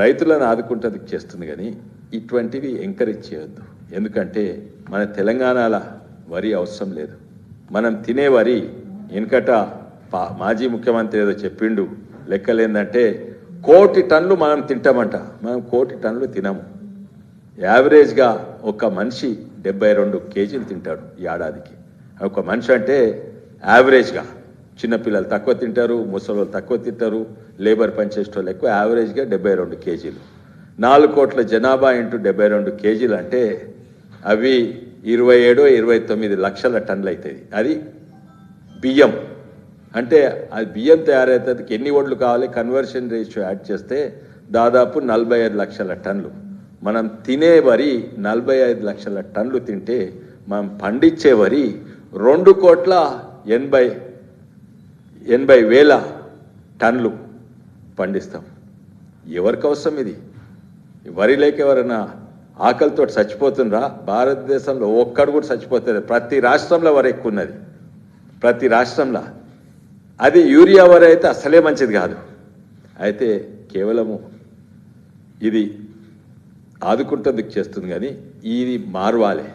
రైతులను ఆదుకుంటది చేస్తుంది కానీ ఇటువంటివి ఎంకరేజ్ చేయొద్దు. ఎందుకంటే మన తెలంగాణలో వరి అవసరం లేదు. మనం తినే వరి వెనకట మాజీ ముఖ్యమంత్రి ఏదో చెప్పిండు, లెక్కలేందంటే 1 కోటి టన్నులు మనం తింటామంట. మనం 1 కోటి టన్నులు తినము. యావరేజ్గా ఒక మనిషి 72 కేజీలు తింటాడు ఈ ఏడాదికి. ఒక మనిషి అంటే యావరేజ్గా చిన్నపిల్లలు తక్కువ తింటారు, ముసలి తక్కువ తింటారు, లేబర్ పనిచేసేటోళ్ళు ఎక్కువ. యావరేజ్గా 72 కేజీలు. 4 కోట్ల జనాభా ఇంటూ 72 కేజీలు అంటే అవి 27-29 లక్షల టన్నులు అవుతుంది. అది బియ్యం అంటే అది బియ్యం తయారవుతుంది. ఎన్ని ఓట్లు కావాలి, కన్వర్షన్ రేషియో యాడ్ చేస్తే దాదాపు 45 లక్షల టన్నులు. మనం తినే వరి 45 లక్షల టన్నులు తింటే మనం పండించే వరి 2,80,000 టన్నులు పండిస్తాం. ఎవరికి అవసరం ఇది? వరి లేక ఎవరైనా ఆకలితో చచ్చిపోతుండ్రా? భారతదేశంలో ఒక్కడు కూడా చచ్చిపోతుంది. ప్రతి రాష్ట్రంలో వరి ఎక్కువ ఉన్నది, ప్రతి రాష్ట్రంలో. అది యూరియా వరి అయితే అసలే మంచిది కాదు. అయితే కేవలము ఇది ఆదుకుంటందుకు చేస్తుంది కానీ ఇది మారవాలి.